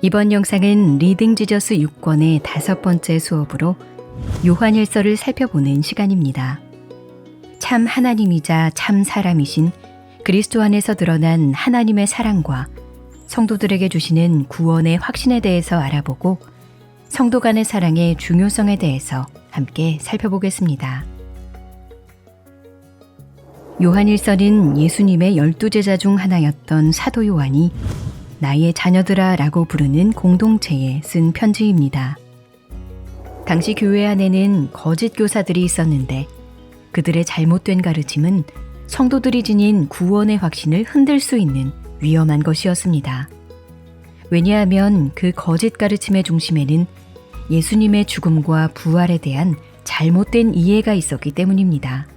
이번 영상은 리딩 지저스 6권의 5번째 수업으로 요한일서를 살펴보는 시간입니다. 참 하나님이자 참 사람이신 그리스도 안에서 드러난 하나님의 사랑과 성도들에게 주시는 구원의 확신에 대해서 알아보고 성도 간의 사랑의 중요성에 대해서 함께 살펴보겠습니다. 요한일서는 예수님의 12제자 중 하나였던 사도 요한이 나의 자녀들아 라고 부르는 공동체에 쓴 편지입니다. 당시 교회 안에는 거짓 교사들이 있었는데 그들의 잘못된 가르침은 성도들이 지닌 구원의 확신을 흔들 수 있는 위험한 것이었습니다. 왜냐하면 그 거짓 가르침의 중심에는 예수님의 죽음과 부활에 대한 잘못된 이해가 있었기 때문입니다.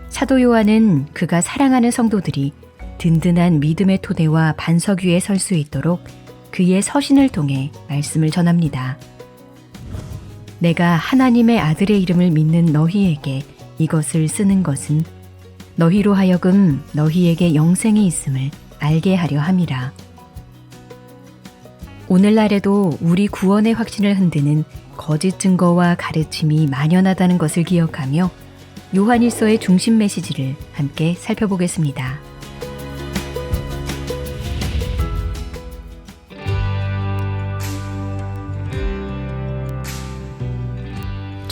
사도 요한은 그가 사랑하는 성도들이 든든한 믿음의 토대와 반석 위에 설 수 있도록 그의 서신을 통해 말씀을 전합니다. 내가 하나님의 아들의 이름을 믿는 너희에게 이것을 쓰는 것은 너희로 하여금 너희에게 영생이 있음을 알게 하려 함이라. 오늘날에도 우리 구원의 확신을 흔드는 거짓 증거와 가르침이 만연하다는 것을 기억하며 요한일서의 중심 메시지를 함께 살펴보겠습니다.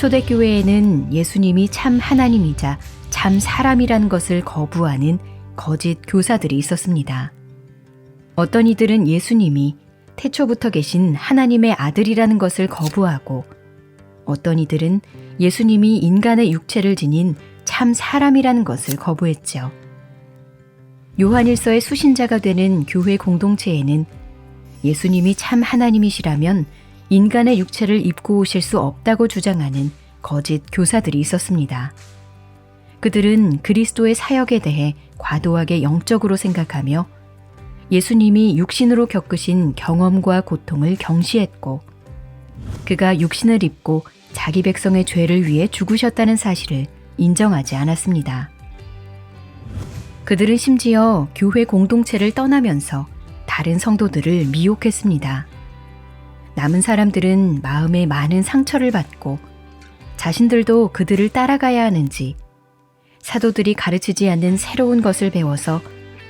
초대교회에는 예수님이 참 하나님이자 참 사람이라는 것을 거부하는 거짓 교사들이 있었습니다. 어떤 이들은 예수님이 태초부터 계신 하나님의 아들이라는 것을 거부하고 어떤 이들은 예수님이 인간의 육체를 지닌 참 사람이라는 것을 거부했죠. 요한일서의 수신자가 되는 교회 공동체에는 예수님이 참 하나님이시라면 인간의 육체를 입고 오실 수 없다고 주장하는 거짓 교사들이 있었습니다. 그들은 그리스도의 사역에 대해 과도하게 영적으로 생각하며 예수님이 육신으로 겪으신 경험과 고통을 경시했고 그가 육신을 입고 자기 백성의 죄를 위해 죽으셨다는 사실을 인정하지 않았습니다. 그들은 심지어 교회 공동체를 떠나면서 다른 성도들을 미혹했습니다. 남은 사람들은 마음에 많은 상처를 받고 자신들도 그들을 따라가야 하는지 사도들이 가르치지 않는 새로운 것을 배워서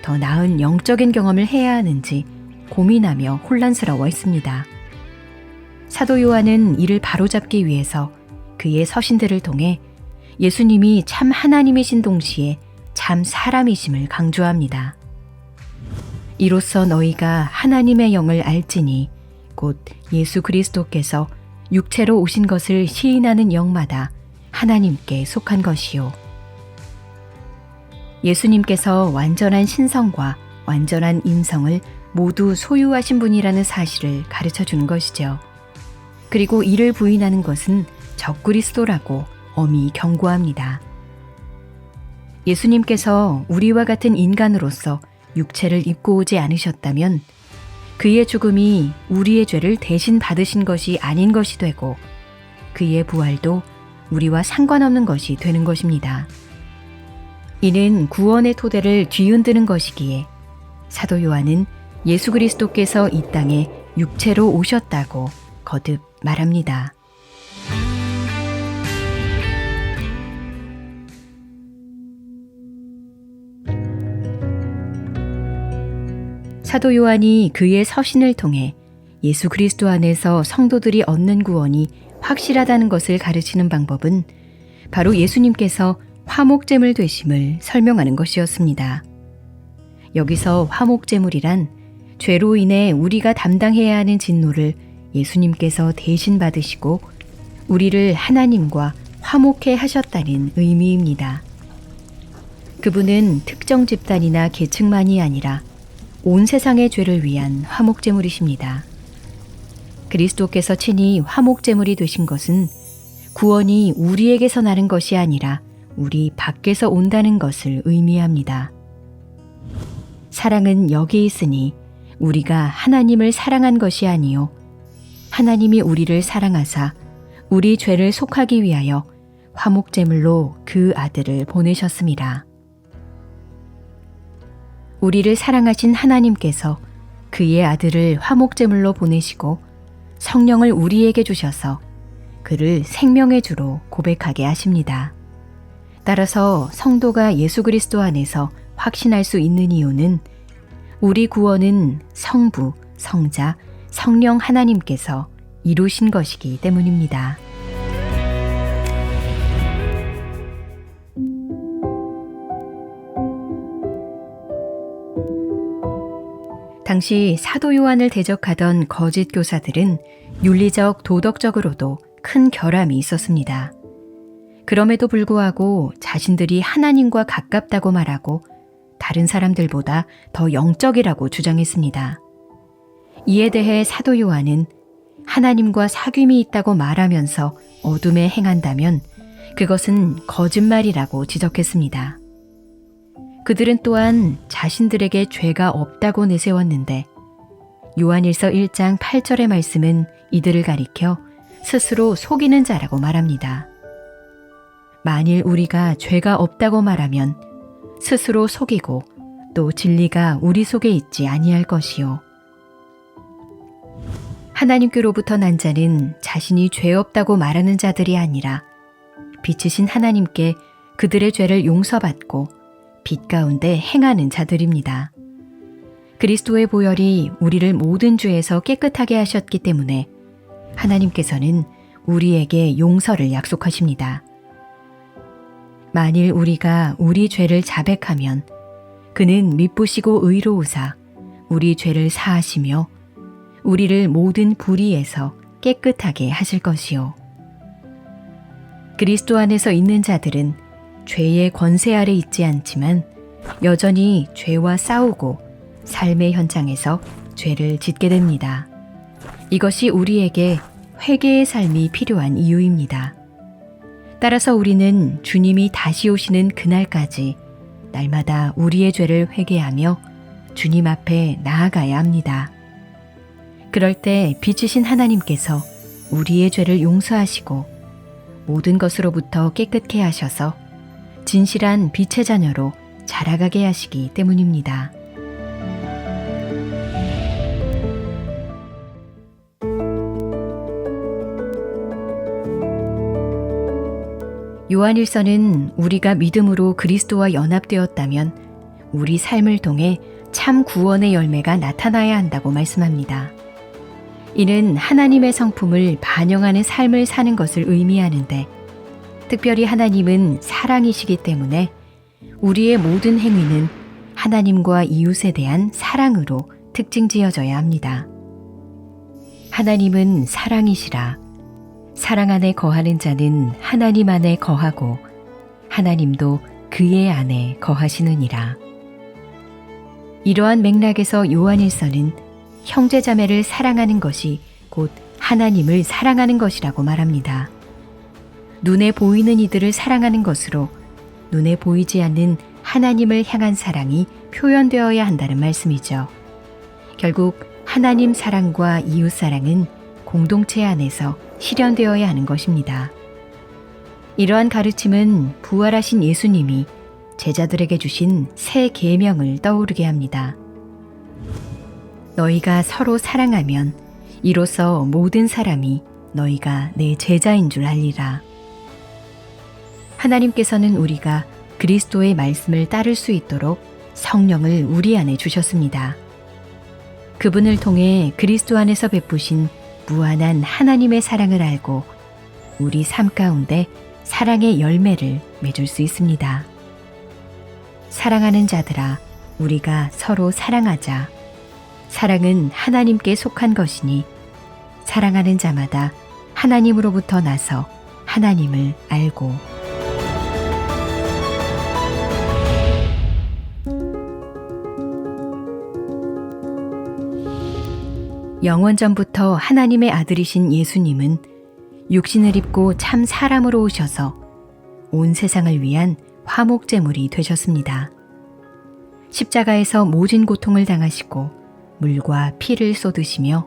더 나은 영적인 경험을 해야 하는지 고민하며 혼란스러워했습니다. 사도 요한은 이를 바로잡기 위해서 그의 서신들을 통해 예수님이 참 하나님이신 동시에 참 사람이심을 강조합니다. 이로써 너희가 하나님의 영을 알지니 곧 예수 그리스도께서 육체로 오신 것을 시인하는 영마다 하나님께 속한 것이요. 예수님께서 완전한 신성과 완전한 인성을 모두 소유하신 분이라는 사실을 가르쳐 주는 것이죠. 그리고 이를 부인하는 것은 적그리스도라고 엄히 경고합니다. 예수님께서 우리와 같은 인간으로서 육체를 입고 오지 않으셨다면 그의 죽음이 우리의 죄를 대신 받으신 것이 아닌 것이 되고 그의 부활도 우리와 상관없는 것이 되는 것입니다. 이는 구원의 토대를 뒤흔드는 것이기에 사도 요한은 예수 그리스도께서 이 땅에 육체로 오셨다고 거듭 말합니다. 사도 요한이 그의 서신을 통해 예수 그리스도 안에서 성도들이 얻는 구원이 확실하다는 것을 가르치는 방법은 바로 예수님께서 화목제물 되심을 설명하는 것이었습니다. 여기서 화목제물이란 죄로 인해 우리가 담당해야 하는 진노를 예수님께서 대신 받으시고 우리를 하나님과 화목해 하셨다는 의미입니다. 그분은 특정 집단이나 계층만이 아니라 온 세상의 죄를 위한 화목제물이십니다. 그리스도께서 친히 화목제물이 되신 것은 구원이 우리에게서 나는 것이 아니라 우리 밖에서 온다는 것을 의미합니다. 사랑은 여기 있으니 우리가 하나님을 사랑한 것이 아니요 하나님이 우리를 사랑하사 우리 죄를 속하기 위하여 화목제물로 그 아들을 보내셨습니다. 우리를 사랑하신 하나님께서 그의 아들을 화목제물로 보내시고 성령을 우리에게 주셔서 그를 생명의 주로 고백하게 하십니다. 따라서 성도가 예수 그리스도 안에서 확신할 수 있는 이유는 우리 구원은 성부, 성자, 성령 하나님께서 이루신 것이기 때문입니다. 당시 사도 요한을 대적하던 거짓 교사들은 윤리적, 도덕적으로도 큰 결함이 있었습니다. 그럼에도 불구하고 자신들이 하나님과 가깝다고 말하고 다른 사람들보다 더 영적이라고 주장했습니다. 이에 대해 사도 요한은 하나님과 사귐이 있다고 말하면서 어둠에 행한다면 그것은 거짓말이라고 지적했습니다. 그들은 또한 자신들에게 죄가 없다고 내세웠는데 요한일서 1장 8절의 말씀은 이들을 가리켜 스스로 속이는 자라고 말합니다. 만일 우리가 죄가 없다고 말하면 스스로 속이고 또 진리가 우리 속에 있지 아니할 것이요. 하나님께로부터 난 자는 자신이 죄 없다고 말하는 자들이 아니라 빛이신 하나님께 그들의 죄를 용서받고 빛 가운데 행하는 자들입니다. 그리스도의 보혈이 우리를 모든 죄에서 깨끗하게 하셨기 때문에 하나님께서는 우리에게 용서를 약속하십니다. 만일 우리가 우리 죄를 자백하면 그는 미쁘시고 의로우사 우리 죄를 사하시며 우리를 모든 불의에서 깨끗하게 하실 것이요. 그리스도 안에서 있는 자들은 죄의 권세 아래 있지 않지만 여전히 죄와 싸우고 삶의 현장에서 죄를 짓게 됩니다. 이것이 우리에게 회개의 삶이 필요한 이유입니다. 따라서 우리는 주님이 다시 오시는 그날까지 날마다 우리의 죄를 회개하며 주님 앞에 나아가야 합니다. 그럴 때 빛이신 하나님께서 우리의 죄를 용서하시고 모든 것으로부터 깨끗게 하셔서 진실한 빛의 자녀로 자라가게 하시기 때문입니다. 요한일서는 우리가 믿음으로 그리스도와 연합되었다면 우리 삶을 통해 참 구원의 열매가 나타나야 한다고 말씀합니다. 이는 하나님의 성품을 반영하는 삶을 사는 것을 의미하는데 특별히 하나님은 사랑이시기 때문에 우리의 모든 행위는 하나님과 이웃에 대한 사랑으로 특징 지어져야 합니다. 하나님은 사랑이시라. 사랑 안에 거하는 자는 하나님 안에 거하고 하나님도 그의 안에 거하시느니라. 이러한 맥락에서 요한일서는 형제자매를 사랑하는 것이 곧 하나님을 사랑하는 것이라고 말합니다. 눈에 보이는 이들을 사랑하는 것으로 눈에 보이지 않는 하나님을 향한 사랑이 표현되어야 한다는 말씀이죠. 결국 하나님 사랑과 이웃 사랑은 공동체 안에서 실현되어야 하는 것입니다. 이러한 가르침은 부활하신 예수님이 제자들에게 주신 새 계명을 떠오르게 합니다. 너희가 서로 사랑하면 이로써 모든 사람이 너희가 내 제자인 줄 알리라. 하나님께서는 우리가 그리스도의 말씀을 따를 수 있도록 성령을 우리 안에 주셨습니다. 그분을 통해 그리스도 안에서 베푸신 무한한 하나님의 사랑을 알고 우리 삶 가운데 사랑의 열매를 맺을 수 있습니다. 사랑하는 자들아, 우리가 서로 사랑하자. 사랑은 하나님께 속한 것이니 사랑하는 자마다 하나님으로부터 나서 하나님을 알고. 영원전부터 하나님의 아들이신 예수님은 육신을 입고 참 사람으로 오셔서 온 세상을 위한 화목제물이 되셨습니다. 십자가에서 모진 고통을 당하시고 물과 피를 쏟으시며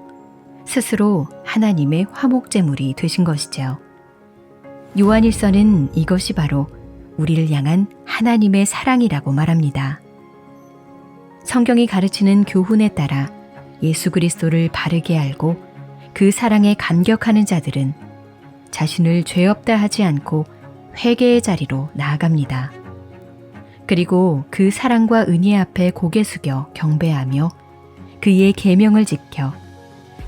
스스로 하나님의 화목제물이 되신 것이죠. 요한일서는 이것이 바로 우리를 향한 하나님의 사랑이라고 말합니다. 성경이 가르치는 교훈에 따라 예수 그리스도를 바르게 알고 그 사랑에 감격하는 자들은 자신을 죄 없다 하지 않고 회개의 자리로 나아갑니다. 그리고 그 사랑과 은혜 앞에 고개 숙여 경배하며 그의 계명을 지켜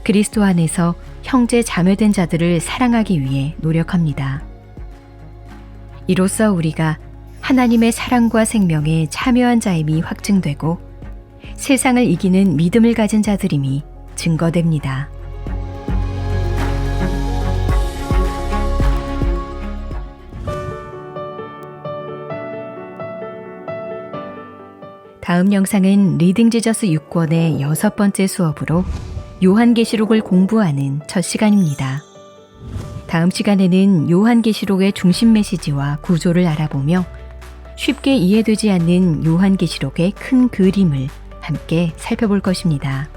그리스도 안에서 형제 자매된 자들을 사랑하기 위해 노력합니다. 이로써 우리가 하나님의 사랑과 생명에 참여한 자임이 확증되고 세상을 이기는 믿음을 가진 자들임이 증거됩니다. 다음 영상은 리딩 지저스 6권의 6번째 수업으로 요한계시록을 공부하는 첫 시간입니다. 다음 시간에는 요한계시록의 중심 메시지와 구조를 알아보며 쉽게 이해되지 않는 요한계시록의 큰 그림을 함께 살펴볼 것입니다.